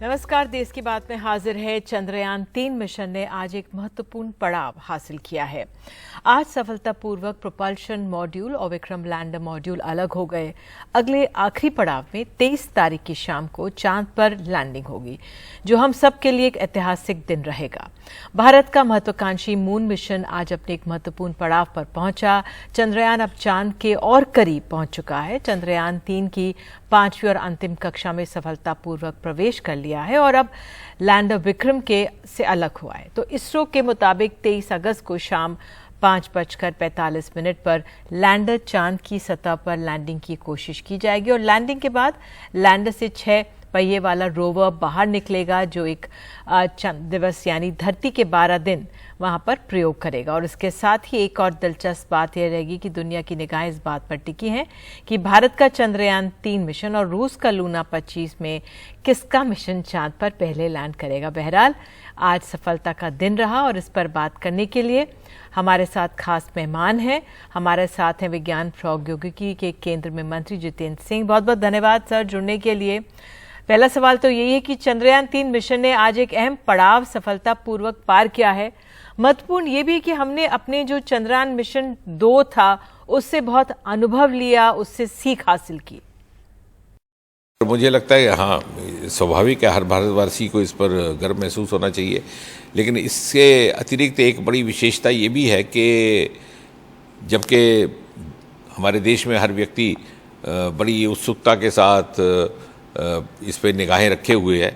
नमस्कार। देश की बात में हाजिर है। चंद्रयान 3 मिशन ने आज एक महत्वपूर्ण पड़ाव हासिल किया है। आज सफलतापूर्वक प्रोपल्शन मॉड्यूल और विक्रम लैंडर मॉड्यूल अलग हो गए। अगले आखिरी पड़ाव में 23 तारीख की शाम को चांद पर लैंडिंग होगी, जो हम सब के लिए एक ऐतिहासिक दिन रहेगा। भारत का महत्वाकांक्षी मून मिशन आज अपने एक महत्वपूर्ण पड़ाव पर पहुंचा। चंद्रयान अब चांद के और करीब पहुंच चुका है। चंद्रयान 3 की 5वीं और अंतिम कक्षा में सफलतापूर्वक प्रवेश कर लिया है और अब लैंडर विक्रम के से अलग हुआ है। तो इसरो के मुताबिक 23 अगस्त को शाम 5:45 पर लैंडर चांद की सतह पर लैंडिंग की कोशिश की जाएगी और लैंडिंग के बाद लैंडर से 6 पहिए वाला रोवर बाहर निकलेगा, जो एक चंद्र दिवस यानी धरती के 12 दिन वहां पर प्रयोग करेगा। और इसके साथ ही एक और दिलचस्प बात यह रहेगी कि दुनिया की निगाहें इस बात पर टिकी हैं कि भारत का चंद्रयान 3 मिशन और रूस का लूना 25 में किसका मिशन चांद पर पहले लैंड करेगा। बहरहाल आज सफलता का दिन रहा और इस पर बात करने के लिए हमारे साथ खास मेहमान हैं। हमारे साथ हैं विज्ञान प्रौद्योगिकी के केंद्र में मंत्री जितेंद्र सिंह। बहुत बहुत धन्यवाद सर जुड़ने के लिए। पहला सवाल तो यही है कि चंद्रयान 3 मिशन ने आज एक अहम पड़ाव सफलतापूर्वक पार किया है। महत्वपूर्ण ये भी कि हमने अपने जो चंद्रयान मिशन 2 था उससे बहुत अनुभव लिया, उससे सीख हासिल की। मुझे लगता है हाँ, स्वाभाविक है, हर भारतवासी को इस पर गर्व महसूस होना चाहिए। लेकिन इससे अतिरिक्त एक बड़ी विशेषता ये भी है कि जबकि हमारे देश में हर व्यक्ति बड़ी उत्सुकता के साथ इस पर निगाहें रखे हुए है,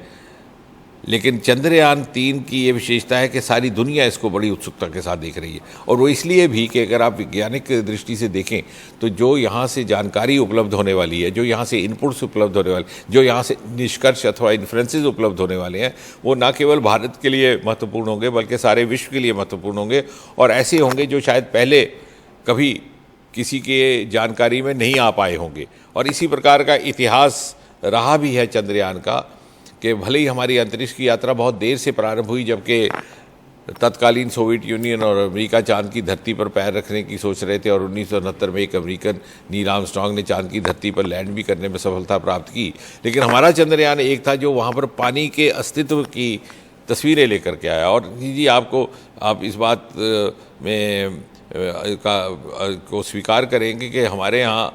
लेकिन चंद्रयान 3 की ये विशेषता है कि सारी दुनिया इसको बड़ी उत्सुकता के साथ देख रही है। और वो इसलिए भी कि अगर आप वैज्ञानिक दृष्टि से देखें तो जो यहाँ से जानकारी उपलब्ध होने वाली है, जो यहाँ से इनपुट्स उपलब्ध होने वाले, जो यहाँ से निष्कर्ष अथवा इन्फ्रेंसेस उपलब्ध होने वाले हैं, वो ना केवल भारत के लिए महत्वपूर्ण होंगे बल्कि सारे विश्व के लिए महत्वपूर्ण होंगे और ऐसे होंगे जो शायद पहले कभी किसी के जानकारी में नहीं आ पाए होंगे। और इसी प्रकार का इतिहास रहा भी है चंद्रयान का कि भले ही हमारी अंतरिक्ष की यात्रा बहुत देर से प्रारंभ हुई, जबकि तत्कालीन सोवियत यूनियन और अमेरिका चांद की धरती पर पैर रखने की सोच रहे थे और 1969 में एक अमेरिकन नील आर्मस्ट्रांग ने चांद की धरती पर लैंड भी करने में सफलता प्राप्त की। लेकिन हमारा चंद्रयान एक था जो वहाँ पर पानी के अस्तित्व की तस्वीरें लेकर के आया। और जी आप इस बात में को स्वीकार करेंगे कि हमारे यहाँ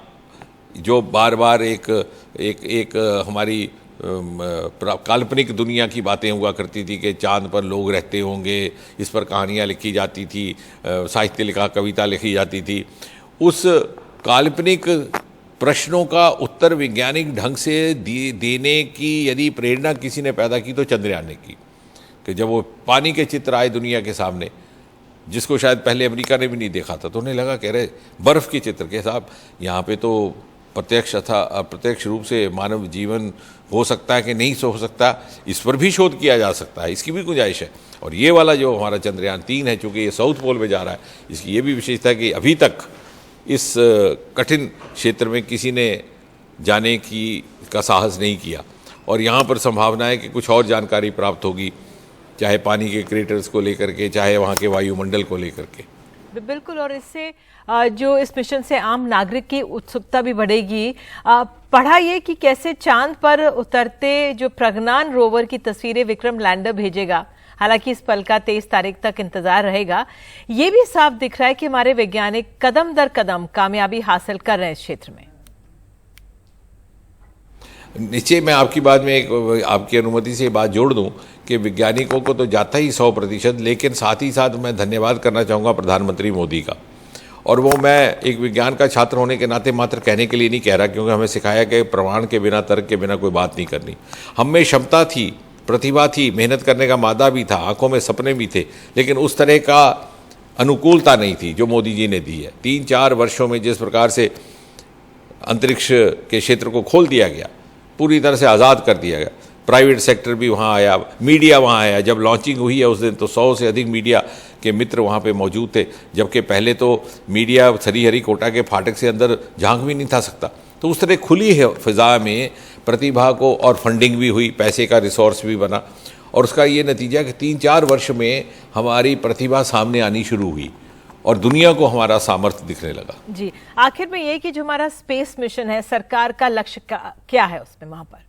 जो बार बार एक हमारी काल्पनिक दुनिया की बातें हुआ करती थी कि चांद पर लोग रहते होंगे, इस पर कहानियाँ लिखी जाती थी, साहित्य लिखा, कविता लिखी जाती थी। उस काल्पनिक प्रश्नों का उत्तर वैज्ञानिक ढंग से देने की यदि प्रेरणा किसी ने पैदा की तो चंद्रयान ने की। कि जब वो पानी के चित्र आए दुनिया के सामने, जिसको शायद पहले अमेरिका ने भी नहीं देखा था, तो उन्हें लगा कह रहे बर्फ़ के चित्र के साहब यहाँ पे तो प्रत्यक्ष अथवा अप्रत्यक्ष रूप से मानव जीवन हो सकता है कि नहीं हो सकता, इस पर भी शोध किया जा सकता है, इसकी भी गुंजाइश है। और ये वाला जो हमारा चंद्रयान 3 है, चूँकि ये साउथ पोल में जा रहा है, इसकी ये भी विशेषता है कि अभी तक इस कठिन क्षेत्र में किसी ने जाने का साहस नहीं किया। और यहाँ पर संभावना है कि कुछ और जानकारी प्राप्त होगी, चाहे पानी के क्रेटर्स को लेकर के, चाहे वहाँ के वायुमंडल को लेकर के। बिल्कुल। और इससे जो इस मिशन से आम नागरिक की उत्सुकता भी बढ़ेगी। पढ़ा ये कि कैसे चांद पर उतरते जो प्रज्ञान रोवर की तस्वीरें विक्रम लैंडर भेजेगा। हालांकि इस पल का 23 तारीख तक इंतजार रहेगा। ये भी साफ दिख रहा है कि हमारे वैज्ञानिक कदम दर कदम कामयाबी हासिल कर रहे हैं इस क्षेत्र में। नीचे मैं आपकी बात में आपकी अनुमति से बात जोड़ दूं कि वैज्ञानिकों को तो जाता ही 100%, लेकिन साथ ही साथ मैं धन्यवाद करना चाहूँगा प्रधानमंत्री मोदी का। और वो मैं एक विज्ञान का छात्र होने के नाते मात्र कहने के लिए नहीं कह रहा, क्योंकि हमें सिखाया कि प्रमाण के बिना, तर्क के बिना कोई बात नहीं करनी। हम में क्षमता थी, प्रतिभा थी, मेहनत करने का मादा भी था, आंखों में सपने भी थे, लेकिन उस तरह का अनुकूलता नहीं थी जो मोदी जी ने दी है। 3-4 वर्षों में जिस प्रकार से अंतरिक्ष के क्षेत्र को खोल दिया गया, पूरी तरह से आज़ाद कर दिया गया, प्राइवेट सेक्टर भी वहाँ आया, मीडिया वहाँ आया। जब लॉन्चिंग हुई है उस दिन तो 100 से अधिक मीडिया के मित्र वहाँ पे मौजूद थे, जबकि पहले तो मीडिया श्रीहरिकोटा के फाटक से अंदर झांक भी नहीं था सकता। तो उस तरह खुली है फिज़ा में प्रतिभा को, और फंडिंग भी हुई, पैसे का रिसोर्स भी बना, और उसका ये नतीजा कि 3-4 वर्ष में हमारी प्रतिभा सामने आनी शुरू हुई और दुनिया को हमारा सामर्थ्य दिखने लगा। जी, आखिर में ये कि जो हमारा स्पेस मिशन है, सरकार का लक्ष्य क्या है उसमें वहां पर?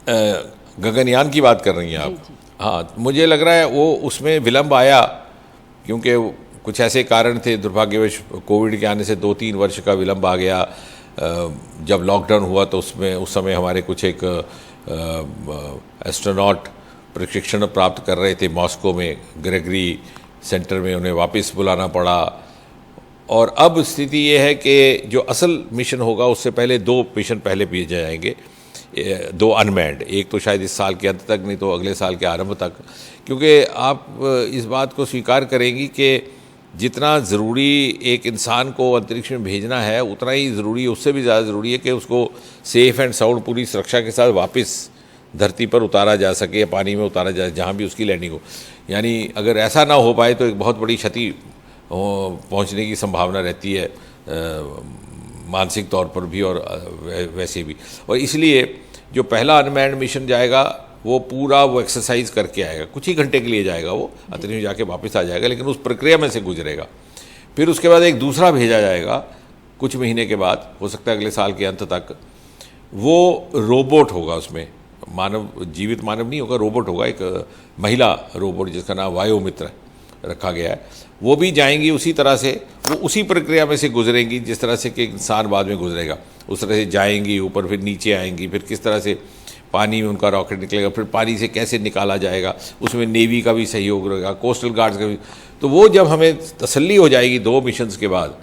गगनयान की बात कर रही हैं आप? हाँ, मुझे लग रहा है वो उसमें विलंब आया क्योंकि कुछ ऐसे कारण थे, दुर्भाग्यवश कोविड के आने से 2-3 वर्ष का विलंब आ गया। जब लॉकडाउन हुआ तो उसमें उस समय हमारे कुछ एक एस्ट्रोनॉट प्रशिक्षण प्राप्त कर रहे थे मॉस्को में, ग्रेगरी सेंटर में, उन्हें वापस बुलाना पड़ा। और अब स्थिति ये है कि जो असल मिशन होगा उससे पहले 2 मिशन पहले भेजे जाएंगे, 2 अनमैन्ड, एक तो शायद इस साल के अंत तक, नहीं तो अगले साल के आरंभ तक। क्योंकि आप इस बात को स्वीकार करेंगी कि जितना ज़रूरी एक इंसान को अंतरिक्ष में भेजना है, उतना ही ज़रूरी, उससे भी ज़्यादा ज़रूरी है कि उसको सेफ़ एंड साउंड पूरी सुरक्षा के साथ वापस धरती पर उतारा जा सके या पानी में उतारा जाए जहाँ भी उसकी लैंडिंग हो। यानी अगर ऐसा ना हो पाए तो एक बहुत बड़ी क्षति पहुंचने की संभावना रहती है, मानसिक तौर पर भी और वैसे भी। और इसलिए जो पहला अनमैन्ड मिशन जाएगा वो पूरा वो एक्सरसाइज करके आएगा, कुछ ही घंटे के लिए जाएगा, वो अंतरिक्ष में जाके वापस आ जाएगा, लेकिन उस प्रक्रिया में से गुजरेगा। फिर उसके बाद एक दूसरा भेजा जाएगा कुछ महीने के बाद, हो सकता है अगले साल के अंत तक। वो रोबोट होगा, उसमें मानव, जीवित मानव नहीं होगा, रोबोट होगा, एक महिला रोबोट जिसका नाम वायुमित्र रखा गया है। वो भी जाएंगी उसी तरह से, वो उसी प्रक्रिया में से गुजरेंगी जिस तरह से कि इंसान बाद में गुजरेगा। उस तरह से जाएंगी ऊपर, फिर नीचे आएंगी, फिर किस तरह से पानी में उनका रॉकेट निकलेगा, फिर पानी से कैसे निकाला जाएगा, उसमें नेवी का भी सहयोग रहेगा, कोस्टल गार्ड्स का भी। तो वो जब हमें तसल्ली हो जाएगी 2 मिशंस के बाद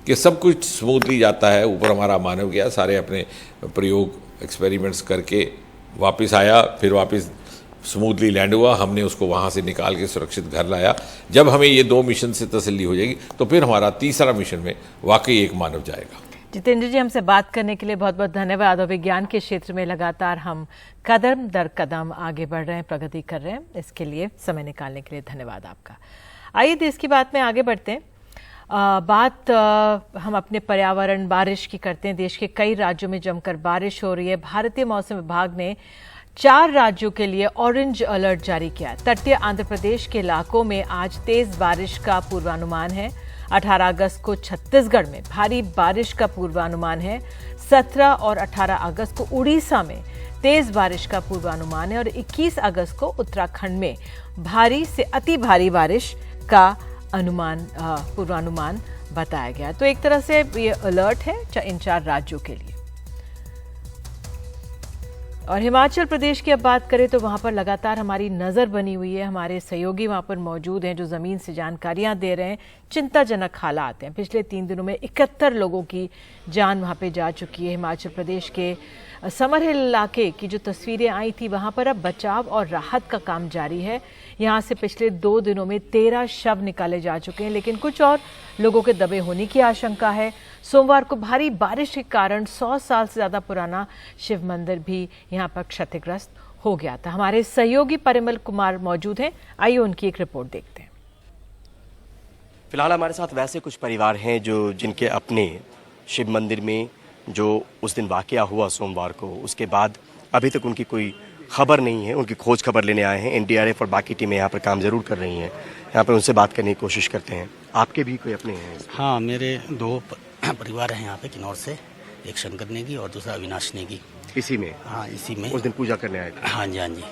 कि सब कुछ स्मूथली जाता है, ऊपर हमारा मानव गया, सारे अपने प्रयोग एक्सपेरिमेंट्स करके वापस आया, फिर वापस स्मूथली लैंड हुआ, हमने उसको वहाँ से निकाल के सुरक्षित घर लाया। जब हमें ये 2 मिशन से तसल्ली हो जाएगी तो फिर हमारा तीसरा मिशन में वाकई एक मानव जाएगा। जितेंद्र जी, हमसे बात करने के लिए बहुत बहुत धन्यवाद। और विज्ञान के क्षेत्र में लगातार हम कदम दर कदम आगे बढ़ रहे हैं, प्रगति कर रहे हैं, इसके लिए समय निकालने के लिए धन्यवाद आपका। आइए देश की बात में आगे बढ़ते हैं। बात हम अपने पर्यावरण, बारिश की करते हैं। देश के कई राज्यों में जमकर बारिश हो रही है। भारतीय मौसम विभाग ने 4 राज्यों के लिए ऑरेंज अलर्ट जारी किया है। तटीय आंध्र प्रदेश के इलाकों में आज तेज बारिश का पूर्वानुमान है। 18 अगस्त को छत्तीसगढ़ में भारी बारिश का पूर्वानुमान है। 17 और 18 अगस्त को उड़ीसा में तेज बारिश का पूर्वानुमान है और 21 अगस्त को उत्तराखंड में भारी से अति भारी बारिश का पूर्वानुमान बताया गया। तो एक तरह से ये अलर्ट है इन 4 राज्यों के लिए। और हिमाचल प्रदेश की अब बात करें तो वहां पर लगातार हमारी नजर बनी हुई है। हमारे सहयोगी वहां पर मौजूद हैं जो जमीन से जानकारियां दे रहे हैं। चिंताजनक हालात हैं। पिछले 3 दिनों में 71 लोगों की जान वहां पे जा चुकी है। हिमाचल प्रदेश के समरहिल इलाके की जो तस्वीरें आई थी, वहां पर अब बचाव और राहत का काम जारी है। यहां से पिछले 2 दिनों में 13 शव निकाले जा चुके हैं, लेकिन कुछ और लोगों के दबे होने की आशंका है। सोमवार को भारी बारिश के कारण 100 साल से ज्यादा पुराना शिव मंदिर भी यहां पर क्षतिग्रस्त हो गया था। हमारे सहयोगी परिमल कुमार मौजूद हैं, आइए उनकी एक रिपोर्ट देखते हैं। फिलहाल हमारे साथ वैसे कुछ परिवार हैं जो जिनके अपने शिव मंदिर में जो उस दिन वाकया हुआ सोमवार को, उसके बाद अभी तक उनकी कोई खबर नहीं है। उनकी खोज खबर लेने आए हैं। एनडीआरएफ और बाकी टीमें यहाँ पर काम जरूर कर रही हैं। यहाँ पर उनसे बात करने की कोशिश करते हैं। आपके भी कोई अपने हैं? हाँ, मेरे 2 परिवार हैं यहाँ पे किन्नौर से, एक शंकर नेगी और दूसरा अविनाश नेगी। इसी में? हाँ, इसी में। उस दिन पूजा करने आए थे? हाँ जी, हाँ जी।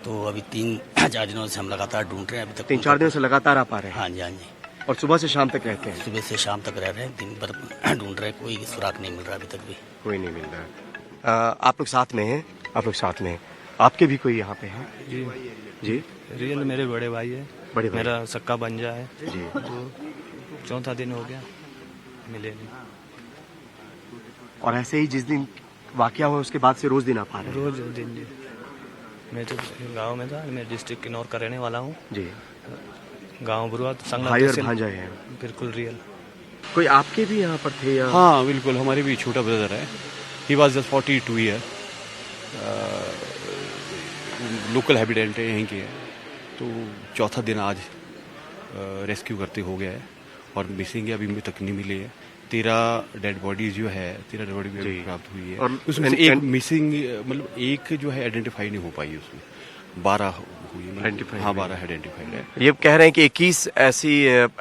तो अभी 3-4 दिनों से हम लगातार ढूंढ रहे हैं। अभी तक 3-4 दिनों से लगातार आप आ रहे हैं? हाँ जी, हाँ जी। और सुबह से शाम तक रहते हैं? सुबह से शाम तक रह रहे हैं, दिन भर ढूंढ रहे हैं, कोई सुराग नहीं मिल रहा अभी तक भी। कोई नहीं मिल रहा। आप लोग साथ में हैं? आप लोग साथ में हैं। आपके भी कोई यहाँ पे हैं? जी जी। रियल मेरे बड़े भाई है। बड़े भाई? मेरा सक्का बंजा है जी। तो 4था दिन हो गया, मिले नहीं। और ऐसे ही जिस दिन वाकया हुआ उसके बाद से रोज दिन आप आ रहे हैं? रोज दिन जी। मैं तो गांव में था, मैं डिस्ट्रिक्ट किन्नौर का रहने वाला हूँ। जी। गांव बुरुआ संगला भाई और तहसील। भांजा है? बिल्कुल रियल। कोई आपके भी यहाँ पर थे या? हाँ बिल्कुल, हमारे भी छोटा ब्रदर है। He was just 42 year, local habitant है, यहीं के है। तो 4था दिन आज रेस्क्यू करते हो गया है और मिसिंग अभी तक नहीं मिले है। 13 डेड बॉडीज जो है, 13 डेड बॉडी भी प्राप्त हुई है। और उसमें से एक मिसिंग, मतलब एक जो है आइडेंटिफाई नहीं हो पाई, उसमें 12 हुई है। Identified हाँ, हुए। 12 आइडेंटिफाइड है। ये कह रहे हैं कि 21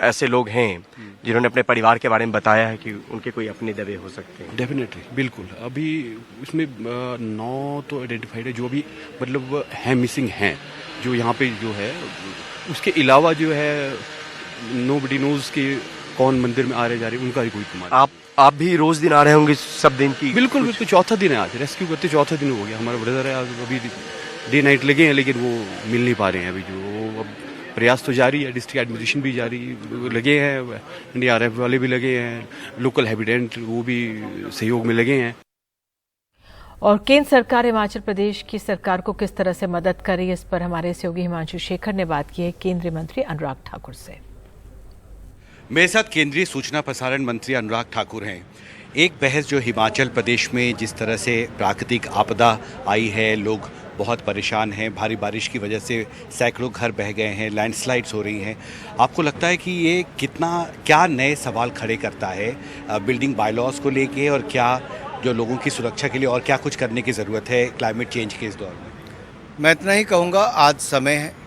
ऐसे लोग हैं जिन्होंने अपने परिवार के बारे में बताया है कि उनके कोई अपने दबे हो सकते हैं। डेफिनेटली, बिल्कुल। अभी इसमें 9 तो आइडेंटिफाइड है जो अभी मतलब है, मिसिंग हैं, जो यहाँ पे जो है। उसके अलावा जो है नोबडी नोज कि कौन मंदिर में आ रहे जा रहे, उनका भी कोई कुमार। आप भी रोज दिन आ रहे होंगे सब दिन की? बिल्कुल बिल्कुल, चौथा दिन है आज, रेस्क्यू करते चौथा दिन हो गया। हमारा ब्रदर है, अभी डे नाइट लगे हैं, लेकिन वो मिल नहीं पा रहे हैं अभी। जो अब प्रयास तो जारी है, डिस्ट्रिक्ट एडमिनिस्ट्रेशन भी जारी लगे हैं, NDRF वाले भी लगे हैं, लोकल हैबिटेंट वो भी सहयोग में लगे हैं। और केंद्र सरकार हिमाचल प्रदेश की सरकार को किस तरह से मदद कर रही है, इस पर हमारे सहयोगी हिमांशु शेखर ने बात की है केंद्रीय मंत्री अनुराग ठाकुर से। मेरे साथ केंद्रीय सूचना प्रसारण मंत्री अनुराग ठाकुर हैं। एक बहस जो हिमाचल प्रदेश में जिस तरह से प्राकृतिक आपदा आई है, लोग बहुत परेशान हैं, भारी बारिश की वजह से सैकड़ों घर बह गए हैं, लैंडस्लाइड्स हो रही हैं। आपको लगता है कि ये क्या नए सवाल खड़े करता है बिल्डिंग बायलॉज को लेके, और क्या जो लोगों की सुरक्षा के लिए और क्या कुछ करने की ज़रूरत है क्लाइमेट चेंज के इस दौर में? मैं इतना ही कहूँगा, आज समय है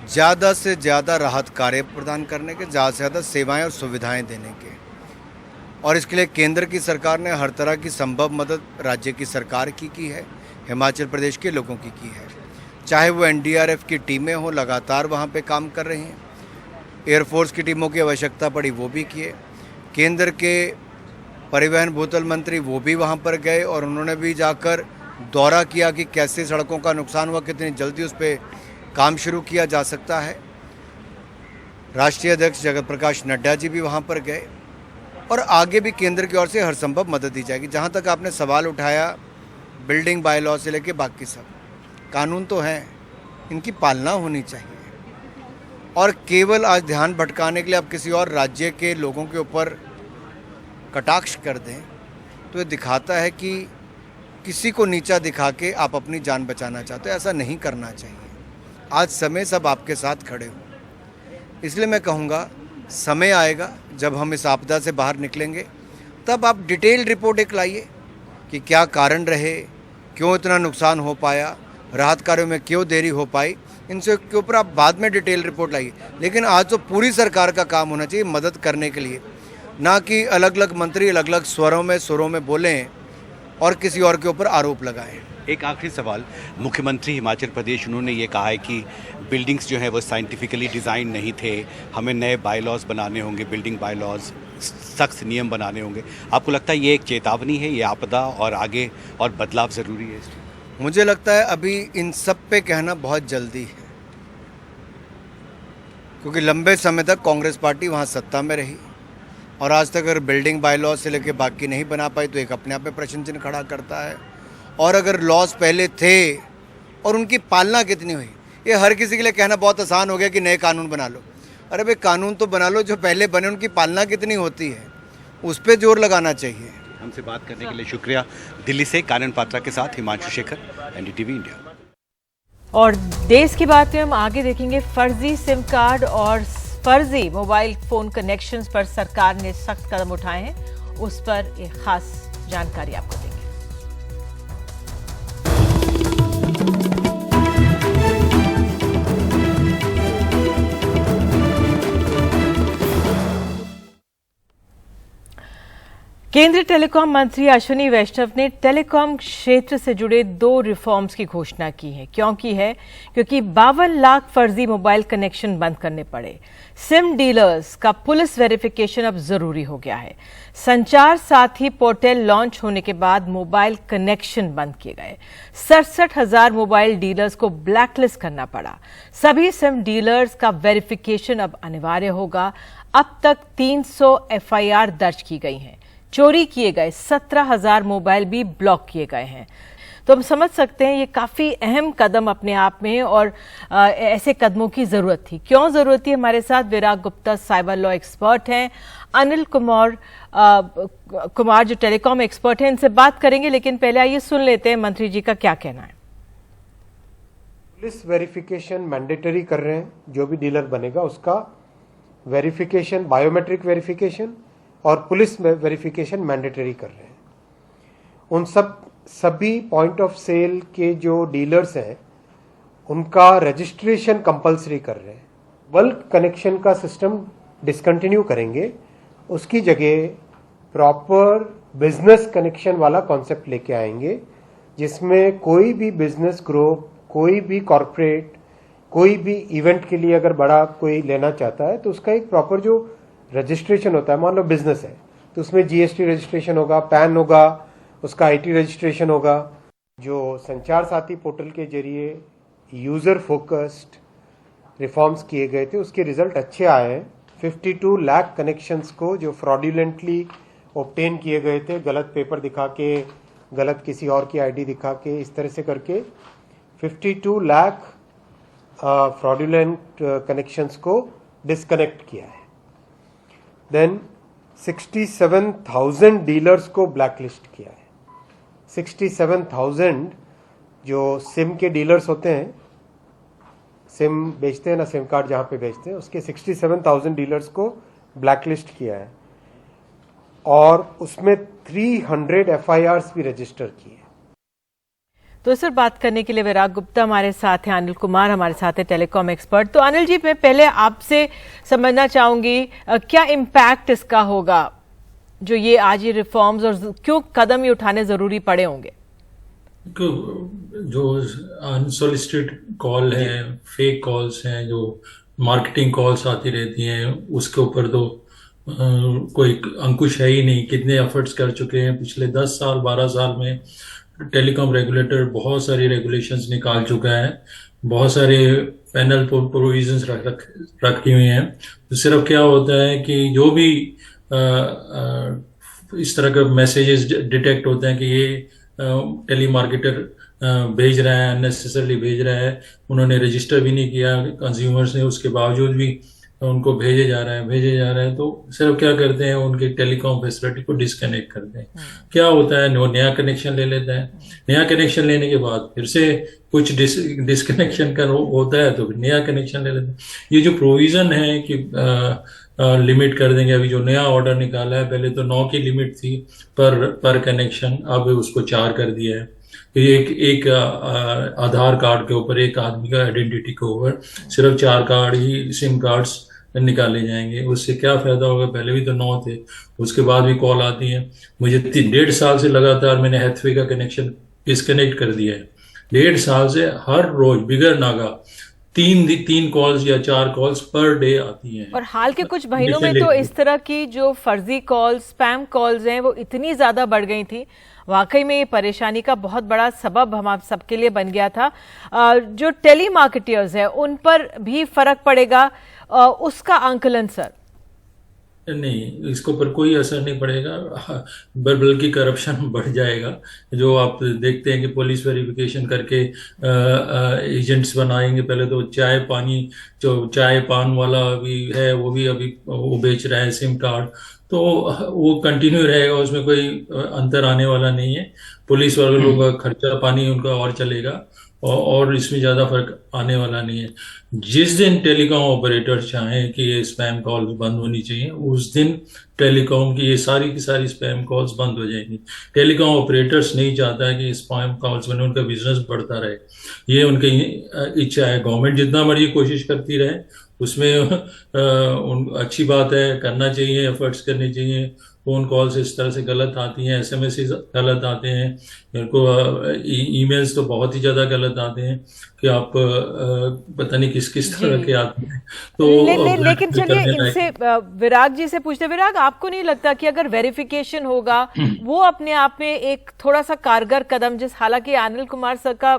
ज़्यादा से ज़्यादा राहत कार्य प्रदान करने के, ज़्यादा से ज़्यादा सेवाएं और सुविधाएं देने के, और इसके लिए केंद्र की सरकार ने हर तरह की संभव मदद राज्य की सरकार की है, हिमाचल प्रदेश के लोगों की है। चाहे वो NDRF की टीमें हों, लगातार वहाँ पे काम कर रही हैं, एयरफोर्स की टीमों की आवश्यकता पड़ी वो भी किए, केंद्र के परिवहन भूतल मंत्री वो भी वहाँ पर गए और उन्होंने भी जाकर दौरा किया कि कैसे सड़कों का नुकसान हुआ, कितनी जल्दी उस पर काम शुरू किया जा सकता है। राष्ट्रीय अध्यक्ष जगत प्रकाश नड्डा जी भी वहाँ पर गए, और आगे भी केंद्र की ओर से हर संभव मदद दी जाएगी। जहाँ तक आपने सवाल उठाया बिल्डिंग बाय लॉ से लेके बाकी सब, कानून तो हैं, इनकी पालना होनी चाहिए। और केवल आज ध्यान भटकाने के लिए आप किसी और राज्य के लोगों के ऊपर कटाक्ष कर दें तो ये दिखाता है कि किसी को नीचा दिखा के आप अपनी जान बचाना चाहते हो। ऐसा नहीं करना चाहिए। आज समय सब आपके साथ खड़े हो, इसलिए मैं कहूँगा समय आएगा जब हम इस आपदा से बाहर निकलेंगे, तब आप डिटेल रिपोर्ट एक लाइए कि क्या कारण रहे, क्यों इतना नुकसान हो पाया, राहत कार्यों में क्यों देरी हो पाई, इनसे के ऊपर आप बाद में डिटेल रिपोर्ट लाइए। लेकिन आज तो पूरी सरकार का काम होना चाहिए मदद करने के लिए, ना कि अलग अलग मंत्री अलग अलग सुरों में बोलें और किसी और के ऊपर आरोप लगाएं। एक आखिरी सवाल, मुख्यमंत्री हिमाचल प्रदेश, उन्होंने ये कहा है कि बिल्डिंग्स जो है वो साइंटिफिकली डिज़ाइन नहीं थे, हमें नए बायलॉज बनाने होंगे, बिल्डिंग बायलॉज, सख्त नियम बनाने होंगे। आपको लगता है ये एक चेतावनी है, ये आपदा और आगे और बदलाव ज़रूरी है? मुझे लगता है अभी इन सब पे कहना बहुत जल्दी है, क्योंकि लंबे समय तक कांग्रेस पार्टी वहाँ सत्ता में रही और आज तक अगर बिल्डिंग बाय लॉ से लेके बाकी नहीं बना पाई तो एक अपने आप में प्रश्न चिन्ह खड़ा करता है। और अगर लॉज पहले थे और उनकी पालना कितनी हुई, ये हर किसी के लिए कहना बहुत आसान हो गया कि नए कानून बना लो। अरे भाई कानून तो बना लो, जो पहले बने उनकी पालना कितनी होती है उस पर जोर लगाना चाहिए। हमसे बात करने के लिए शुक्रिया। दिल्ली से कानन पात्रा के साथ हिमांशु शेखर, NDTV इंडिया। और देश की बात में हम आगे देखेंगे, फर्जी सिम कार्ड और फर्जी मोबाइल फोन कनेक्शंस पर सरकार ने सख्त कदम उठाए हैं, उस पर एक खास जानकारी आपको देंगे। केंद्रीय टेलीकॉम मंत्री अश्विनी वैष्णव ने टेलीकॉम क्षेत्र से जुड़े 2 रिफॉर्म्स की घोषणा की है। क्योंकि 52 लाख फर्जी मोबाइल कनेक्शन बंद करने पड़े। सिम डीलर्स का पुलिस वेरिफिकेशन अब जरूरी हो गया है। संचार साथी पोर्टल लॉन्च होने के बाद मोबाइल कनेक्शन बंद किए गए। 67,000 मोबाइल डीलर्स को ब्लैकलिस्ट करना पड़ा। सभी सिम डीलर्स का वेरिफिकेशन अब अनिवार्य होगा। अब तक 300 FIR दर्ज की गई हैं। चोरी किए गए 17,000 मोबाइल भी ब्लॉक किए गए हैं। तो हम समझ सकते हैं ये काफ़ी अहम कदम अपने आप में, और ऐसे कदमों की ज़रूरत थी। क्यों ज़रूरत थी? हमारे साथ विराग गुप्ता साइबर लॉ एक्सपर्ट हैं, अनिल कुमार जो टेलीकॉम एक्सपर्ट हैं, इनसे बात करेंगे। लेकिन पहले आइए सुन लेते हैं मंत्री जी का क्या कहना है। पुलिस वेरिफिकेशन मैंडेटरी कर रहे हैं, जो भी डीलर बनेगा उसका वेरिफिकेशन, बायोमेट्रिक वेरिफिकेशन और पुलिस वेरिफिकेशन मैंडेटरी कर रहे हैं। उन सभी पॉइंट ऑफ सेल के जो डीलर्स हैं उनका रजिस्ट्रेशन कंपलसरी कर रहे हैं। बल्क कनेक्शन का सिस्टम डिसकंटिन्यू करेंगे, उसकी जगह प्रॉपर बिजनेस कनेक्शन वाला कॉन्सेप्ट लेके आएंगे, जिसमें कोई भी बिजनेस ग्रुप, कोई भी कॉरपोरेट, कोई भी इवेंट के लिए अगर बड़ा कोई लेना चाहता है तो उसका एक प्रॉपर जो रजिस्ट्रेशन होता है, मान लो बिजनेस है तो उसमें जीएसटी रजिस्ट्रेशन होगा, पैन होगा, उसका आईटी रजिस्ट्रेशन होगा। जो संचार साथी पोर्टल के जरिए यूजर फोकस्ड रिफॉर्म्स किए गए थे उसके रिजल्ट अच्छे आए हैं। 52 लाख कनेक्शंस को जो फ्रॉडुलेंटली ऑब्टेन किए गए थे, गलत पेपर दिखा के, गलत किसी और की आईडी दिखा के, इस तरह से करके 52 लाख फ्रॉडुलेंट कनेक्शंस को डिस्कनेक्ट किया है। देन 67,000 डीलर्स को ब्लैकलिस्ट किया है। 67,000 जो सिम के डीलर्स होते हैं, सिम बेचते हैं ना, सिम कार्ड जहां पे बेचते हैं, उसके 67,000 डीलर्स को ब्लैकलिस्ट किया है और उसमें 300 एफआईआर्स भी रजिस्टर किए। तो इस पर बात करने के लिए विराग गुप्ता हमारे साथ हैं, अनिल कुमार हमारे साथ है, टेलीकॉम एक्सपर्ट। तो अनिल जी, मैं पहले आपसे समझना चाहूंगी क्या इम्पैक्ट इसका होगा, जो ये आज ये रिफॉर्म्स, और क्यों कदम ये उठाने जरूरी पड़े होंगे? जो अनसोलिसिटेड कॉल है, फेक कॉल्स हैं, जो मार्केटिंग कॉल्स आती रहती हैं, उसके ऊपर तो कोई अंकुश है ही नहीं। कितने एफर्ट्स कर चुके हैं पिछले 10 साल 12 साल में। टेलीकॉम रेगुलेटर बहुत सारी रेगुलेशंस निकाल चुका है, बहुत सारे पैनल प्रोविजंस रखी हुई हैं। तो सिर्फ क्या होता है कि जो भी इस तरह के मैसेजेस डिटेक्ट होते हैं कि ये टेली मार्केटर भेज रहा है, अननेसेसरली भेज रहा है, उन्होंने रजिस्टर भी नहीं किया कंज्यूमर्स ने, उसके बावजूद भी उनको भेजे जा रहा है, तो सिर्फ क्या करते हैं, उनके टेलीकॉम फैसिलिटी को डिस्कनेक्ट करते हैं। क्या होता है, वो नया कनेक्शन ले लेता है, नया कनेक्शन लेने के बाद फिर से कुछ डिस्कनेक्शन का होता है तो नया कनेक्शन ले लेते हैं। ये जो प्रोविजन है कि लिमिट कर देंगे, अभी जो नया ऑर्डर निकाला है, पहले तो 9 की लिमिट थी पर कनेक्शन, अब उसको 4 कर दिया है। एक आधार कार्ड के ऊपर, एक आदमी का आइडेंटिटी के ऊपर सिर्फ 4 कार्ड ही, सिम कार्ड्स निकाले जाएंगे। उससे क्या फायदा होगा? पहले भी तो 9 थे, उसके बाद भी कॉल आती है। मुझे 1.5 साल से लगातार मैंने हैथवे का कनेक्शन डिस्कनेक्ट कर दिया है। 1.5 साल से हर रोज बिगर नागा 3 कॉल्स या 4 कॉल्स पर डे आती हैं। और हाल के कुछ महीनों में तो इस तरह की जो फर्जी कॉल्स, स्पैम कॉल्स हैं, वो इतनी ज्यादा बढ़ गई थी, वाकई में ये परेशानी का बहुत बड़ा सबब हम आप सबके लिए बन गया था। जो टेली मार्केटर्स है उन पर भी फर्क पड़ेगा, उसका आंकलन सर? नहीं, इसके ऊपर कोई असर नहीं पड़ेगा, बल्कि करप्शन बढ़ जाएगा। जो आप देखते हैं कि पुलिस वेरिफिकेशन करके एजेंट्स बनाएंगे। पहले तो चाय पान वाला भी है, वो भी अभी वो बेच रहा है सिम कार्ड, तो वो कंटिन्यू रहेगा, उसमें कोई अंतर आने वाला नहीं है। पुलिस वाले लोगों का खर्चा पानी उनका और चलेगा, और इसमें ज़्यादा फर्क आने वाला नहीं है। जिस दिन टेलीकॉम ऑपरेटर चाहें कि ये स्पैम कॉल्स बंद होनी चाहिए, उस दिन टेलीकॉम की ये सारी की सारी स्पैम कॉल्स बंद हो जाएंगी। टेलीकॉम ऑपरेटर्स नहीं चाहता है कि स्पैम कॉल्स बने, उनका बिजनेस बढ़ता रहे, ये उनकी इच्छा है। गवर्नमेंट जितना मर्जी कोशिश करती रहे, उसमें अच्छी बात है, करना चाहिए, एफर्ट्स करने चाहिए। फ़ोन कॉल्स इस तरह से गलत आती हैं, SMS गलत आते हैं, इनको ईमेल्स तो बहुत ही ज़्यादा गलत आते हैं कि आप पता नहीं किस तरह के आते हैं। तो लेकिन चलिए इनसे विराग जी से पूछते। विराग, आपको नहीं लगता कि अगर वेरिफिकेशन होगा वो अपने आप में एक थोड़ा सा कारगर कदम, जिस हालांकि अनिल कुमार सर का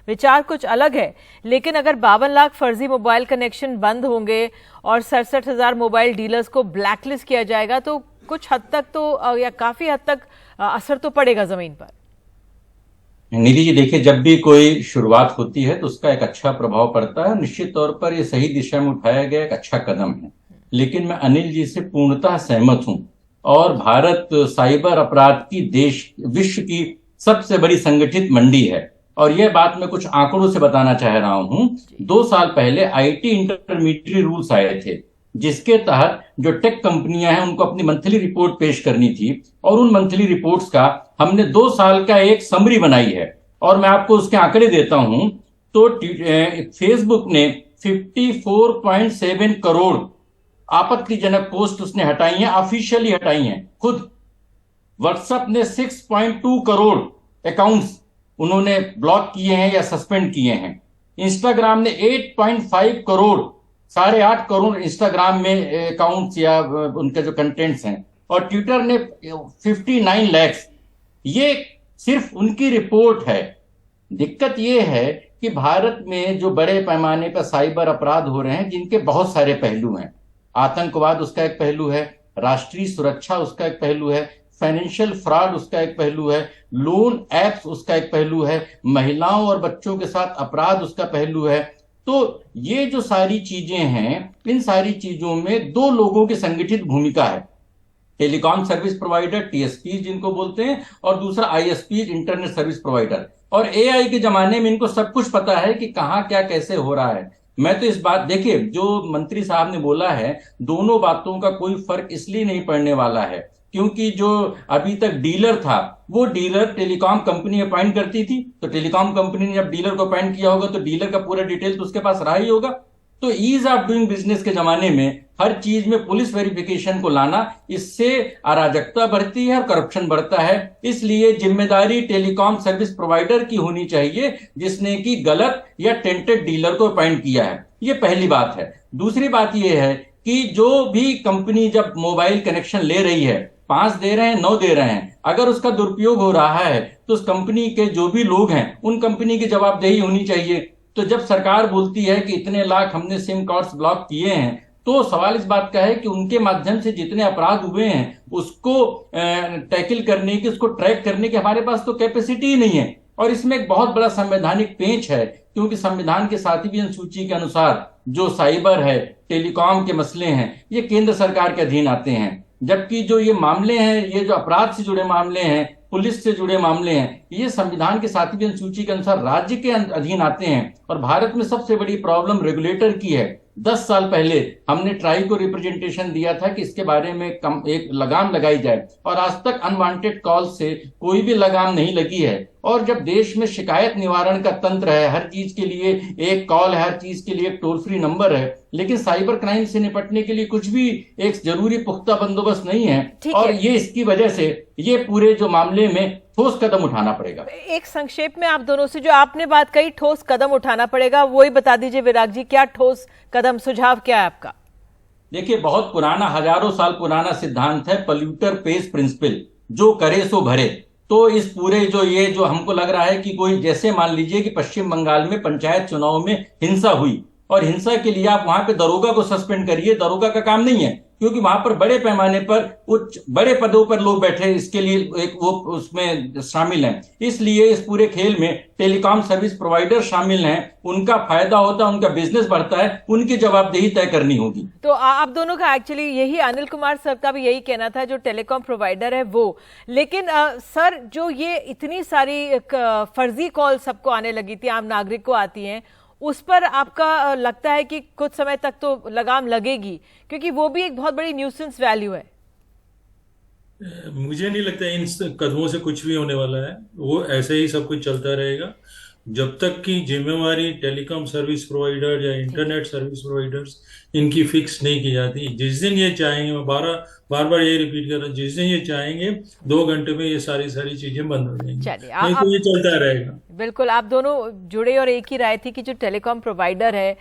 विचार कुछ अलग है, लेकिन अगर 52 लाख फर्जी मोबाइल कनेक्शन बंद होंगे और 67,000 मोबाइल डीलर्स को ब्लैकलिस्ट किया जाएगा, तो कुछ हद तक तो या काफी हद तक असर तो पड़ेगा जमीन पर। निधि जी, देखिए, जब भी कोई शुरुआत होती है तो उसका एक अच्छा प्रभाव पड़ता है। निश्चित तौर पर ये सही दिशा में उठाया गया एक अच्छा कदम है, लेकिन मैं अनिल जी से पूर्णतः सहमत हूं। और भारत साइबर अपराध की विश्व की सबसे बड़ी संगठित मंडी है। और यह बात मैं कुछ आंकड़ों से बताना चाह रहा हूं। 2 साल पहले IT इंटरमीडिएट रूल्स आए थे, जिसके तहत जो टेक कंपनियां हैं उनको अपनी मंथली रिपोर्ट पेश करनी थी, और उन मंथली रिपोर्ट्स का हमने 2 साल का एक समरी बनाई है। और मैं आपको उसके आंकड़े देता हूं। तो फेसबुक ने 54.7 करोड़ आपत्तिजनक पोस्ट उसने हटाई हैं, ऑफिशियली हटाई हैं खुद। व्हाट्सएप ने 6.2 करोड़ अकाउंट्स उन्होंने ब्लॉक किए हैं या सस्पेंड किए हैं। इंस्टाग्राम ने 8.5 करोड़, 8.5 करोड़ इंस्टाग्राम में अकाउंट्स या उनके जो कंटेंट्स हैं, और ट्विटर ने 59 लाख। ये सिर्फ उनकी रिपोर्ट है। दिक्कत ये है कि भारत में जो बड़े पैमाने पर साइबर अपराध हो रहे हैं, जिनके बहुत सारे पहलू हैं। आतंकवाद उसका एक पहलू है, राष्ट्रीय सुरक्षा उसका एक पहलू है, फाइनेंशियल फ्रॉड उसका एक पहलू है, लोन एप्स उसका एक पहलू है, महिलाओं और बच्चों के साथ अपराध उसका पहलू है। तो ये जो सारी चीजें हैं, इन सारी चीजों में दो लोगों की संगठित भूमिका है। टेलीकॉम सर्विस प्रोवाइडर, टीएसपी जिनको बोलते हैं, और दूसरा आईएसपी, इंटरनेट सर्विस प्रोवाइडर। और एआई के जमाने में इनको सब कुछ पता है कि कहां क्या कैसे हो रहा है। मैं तो इस बात, देखिए जो मंत्री साहब ने बोला है, दोनों बातों का कोई फर्क इसलिए नहीं पड़ने वाला है क्योंकि जो अभी तक डीलर था, वो डीलर टेलीकॉम कंपनी अपॉइंट करती थी। तो टेलीकॉम कंपनी ने जब डीलर को अपॉइंट किया होगा तो डीलर का पूरा डिटेल तो उसके पास रहा ही होगा। तो ईज ऑफ डूइंग बिजनेस के जमाने में हर चीज में पुलिस वेरिफिकेशन को लाना, इससे अराजकता बढ़ती है और करप्शन बढ़ता है। इसलिए जिम्मेदारी टेलीकॉम सर्विस प्रोवाइडर की होनी चाहिए जिसने कि गलत या टेंटेड डीलर को अपॉइंट किया है। ये पहली बात है। दूसरी बात यह है कि जो भी कंपनी जब मोबाइल कनेक्शन ले रही है, 5 दे रहे हैं, 9 दे रहे हैं, अगर उसका दुरुपयोग हो रहा है तो उस कंपनी के जो भी लोग हैं, उन कंपनी की जवाबदेही होनी चाहिए। तो जब सरकार बोलती है कि इतने लाख हमने सिम कार्ड्स ब्लॉक किए हैं, तो सवाल इस बात का है कि उनके माध्यम से जितने अपराध हुए हैं उसको टैकल करने की, उसको ट्रैक करने की हमारे पास तो कैपेसिटी ही नहीं है। और इसमें एक बहुत बड़ा संवैधानिक पेंच है, क्योंकि संविधान के 7वीं अनुसूची के अनुसार जो साइबर है, टेलीकॉम के मसले हैं, ये केंद्र सरकार के अधीन आते हैं, जबकि जो ये मामले हैं, ये जो अपराध से जुड़े मामले हैं, पुलिस से जुड़े मामले हैं, ये संविधान के 7वीं अनुसूची के अनुसार राज्य के अधीन आते हैं। और भारत में सबसे बड़ी प्रॉब्लम रेगुलेटर की है। 10 साल पहले हमने ट्राई को रिप्रेजेंटेशन दिया था कि इसके बारे में एक लगाम लगाई जाए, और आज तक अनवांटेड कॉल से कोई भी लगाम नहीं लगी है। और जब देश में शिकायत निवारण का तंत्र है, हर चीज के लिए एक कॉल है, हर चीज के लिए एक टोल फ्री नंबर है, लेकिन साइबर क्राइम से निपटने के लिए कुछ भी एक जरूरी पुख्ता बंदोबस्त नहीं है। और ये इसकी वजह से ये पूरे जो मामले में ठोस कदम उठाना पड़ेगा। एक संक्षेप में आप दोनों से जो आपने बात कही, ठोस कदम उठाना पड़ेगा, वही बता दीजिए विराग जी, क्या ठोस कदम, सुझाव क्या है आपका? देखिए, बहुत पुराना, हजारों साल पुराना सिद्धांत है पॉल्यूटर पेज प्रिंसिपल, जो करे सो भरे। तो इस पूरे जो हमको लग रहा है कि कोई, जैसे मान लीजिए कि पश्चिम बंगाल में पंचायत चुनाव में हिंसा हुई, और हिंसा के लिए आप वहां पे दरोगा को सस्पेंड करिए, दरोगा का काम नहीं है, क्योंकि वहां पर बड़े पैमाने पर उच्च बड़े पदों पर लोग बैठे इसके लिए एक वो उसमें शामिल हैं। इसलिए इस पूरे खेल में टेलीकॉम सर्विस प्रोवाइडर शामिल हैं, उनका फायदा होता है, उनका बिजनेस बढ़ता है, उनकी जवाबदेही तय करनी होगी। तो आप दोनों का एक्चुअली यही, अनिल कुमार सर का भी यही कहना था, जो टेलीकॉम प्रोवाइडर है वो। लेकिन सर, जो ये इतनी सारी फर्जी कॉल सबको आने लगी थी, आम नागरिक को आती हैं, उस पर आपका लगता है कि कुछ समय तक तो लगाम लगेगी, क्योंकि वो भी एक बहुत बड़ी न्यूसेंस वैल्यू है? मुझे नहीं लगता इन कदमों से कुछ भी होने वाला है। वो ऐसे ही सब कुछ चलता रहेगा जब तक कि जिम्मेवारी टेलीकॉम सर्विस प्रोवाइडर या इंटरनेट सर्विस प्रोवाइडर्स इनकी फिक्स नहीं की जाती। जिस दिन ये चाहेंगे, मैं बार बार ये रिपीट कर रहा हूँ, जिस दिन ये चाहेंगे 2 घंटे में ये सारी चीजें बंद हो जाएंगी, नहीं तो ये चलता रहेगा। बिल्कुल, आप दोनों जुड़े और एक ही राय थी कि जो टेलीकॉम प्रोवाइडर है,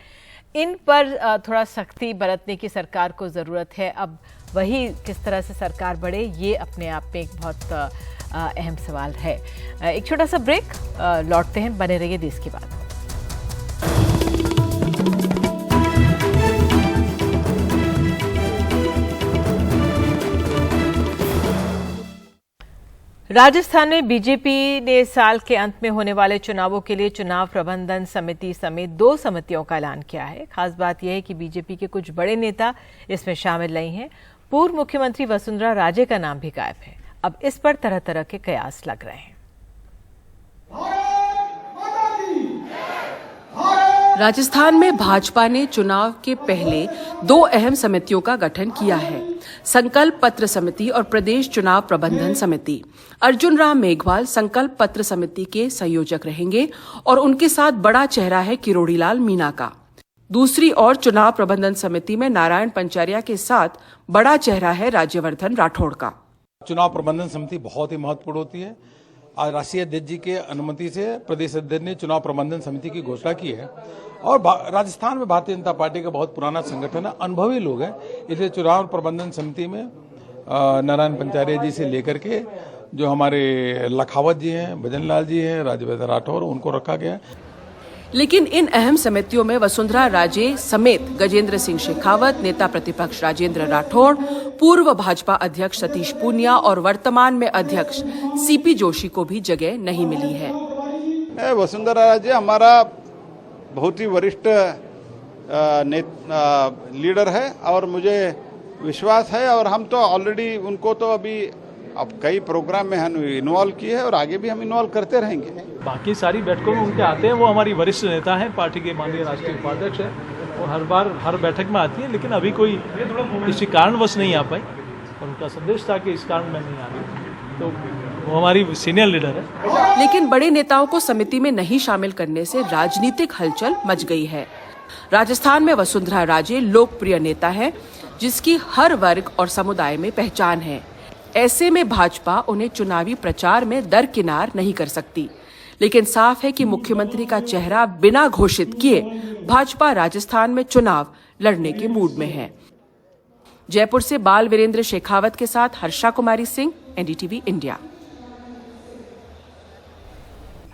इन पर थोड़ा सख्ती बरतने की सरकार को जरूरत है। अब वही किस तरह से सरकार बढ़े, ये अपने आप में एक बहुत अहम सवाल है। एक छोटा सा ब्रेक, लौटते हैं, बने रहिए देश की बात। राजस्थान में बीजेपी ने साल के अंत में होने वाले चुनावों के लिए चुनाव प्रबंधन समिति समेत 2 समितियों का ऐलान किया है। खास बात यह है कि बीजेपी के कुछ बड़े नेता इसमें शामिल नहीं हैं। पूर्व मुख्यमंत्री वसुंधरा राजे का नाम भी गायब है। अब इस पर तरह तरह के कयास लग रहे हैं। राजस्थान में भाजपा ने चुनाव के पहले 2 अहम समितियों का गठन किया है। संकल्प पत्र समिति और प्रदेश चुनाव प्रबंधन समिति। अर्जुन राम मेघवाल संकल्प पत्र समिति के संयोजक रहेंगे और उनके साथ बड़ा चेहरा है किरोड़ीलाल मीणा का। दूसरी ओर चुनाव प्रबंधन समिति में नारायण पंचारिया के साथ बड़ा चेहरा है राज्यवर्धन राठौड़ का। चुनाव प्रबंधन समिति बहुत ही महत्वपूर्ण होती है। आज राष्ट्रीय अध्यक्ष जी के अनुमति से प्रदेश अध्यक्ष ने चुनाव प्रबंधन समिति की घोषणा की है और राजस्थान में भारतीय जनता पार्टी का बहुत पुराना संगठन है, अनुभवी लोग हैं, इसलिए चुनाव प्रबंधन समिति में नारायण पंचारिया जी से लेकर के जो हमारे लखावत जी हैं, भजन लाल जी हैं, राज्यवर्धन राठौर, उनको रखा गया है। लेकिन इन अहम समितियों में वसुंधरा राजे समेत गजेंद्र सिंह शेखावत, नेता प्रतिपक्ष राजेंद्र राठौड़, पूर्व भाजपा अध्यक्ष सतीश पूनिया और वर्तमान में अध्यक्ष सीपी जोशी को भी जगह नहीं मिली है। वसुंधरा राजे हमारा बहुत ही वरिष्ठ लीडर है और मुझे विश्वास है और हम तो ऑलरेडी उनको तो अभी अब कई प्रोग्राम में हम इन्वॉल्व किए हैं और आगे भी हम इन्वॉल्व करते रहेंगे। बाकी सारी बैठकों में उनके आते हैं, वो हमारी वरिष्ठ नेता हैं, पार्टी के माननीय राष्ट्रीय उपाध्यक्ष हैं, वो हर बार हर बैठक में आती है, लेकिन अभी कोई किसी कारणवश नहीं आ पाई और उनका संदेश था कि इस कारण मैं नहीं आ रही, तो वो हमारी सीनियर लीडर है। लेकिन बड़े नेताओं को समिति में नहीं शामिल करने से राजनीतिक हलचल मच गई है। राजस्थान में वसुंधरा राजे लोकप्रिय नेता है जिसकी हर वर्ग और समुदाय में पहचान है। ऐसे में भाजपा उन्हें चुनावी प्रचार में दरकिनार नहीं कर सकती, लेकिन साफ है कि मुख्यमंत्री का चेहरा बिना घोषित किए भाजपा राजस्थान में चुनाव लड़ने के मूड में है। जयपुर से बाल वीरेंद्र शेखावत के साथ हर्षा कुमारी सिंह, एनडीटीवी इंडिया।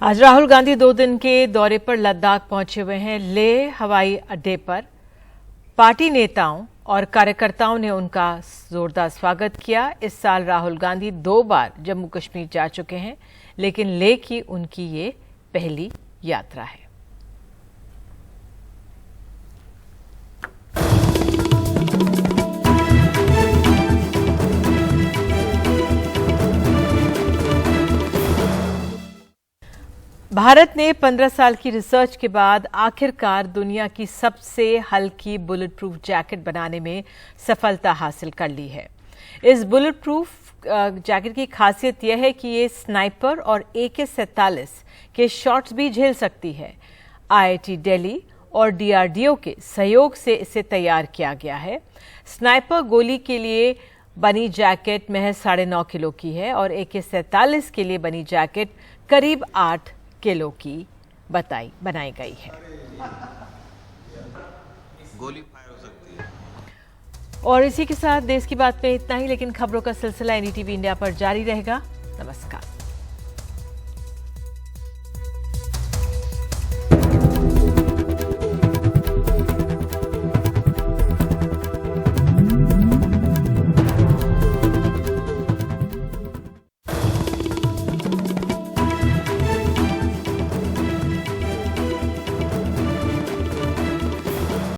आज राहुल गांधी 2 दिन के दौरे पर लद्दाख पहुंचे हुए हैं। लेह हवाई अड्डे पर पार्टी नेताओं और कार्यकर्ताओं ने उनका जोरदार स्वागत किया। इस साल राहुल गांधी 2 बार जम्मू कश्मीर जा चुके हैं, लेकिन लेह की उनकी ये पहली यात्रा है। भारत ने 15 साल की रिसर्च के बाद आखिरकार दुनिया की सबसे हल्की बुलेट प्रूफ जैकेट बनाने में सफलता हासिल कर ली है। इस बुलेट प्रूफ जैकेट की खासियत यह है कि ये स्नाइपर और AK-47 के शॉट्स भी झेल सकती है। IIT दिल्ली और DRDO के सहयोग से इसे तैयार किया गया है। स्नाइपर गोली के लिए बनी जैकेट महज 9.5 किलो की है और AK-47 के लिए बनी जैकेट करीब 8 किलो की बनाई गई है। गोली फायर हो सकती है। और इसी के साथ देश की बात में इतना ही, लेकिन खबरों का सिलसिला NDTV इंडिया पर जारी रहेगा। नमस्कार।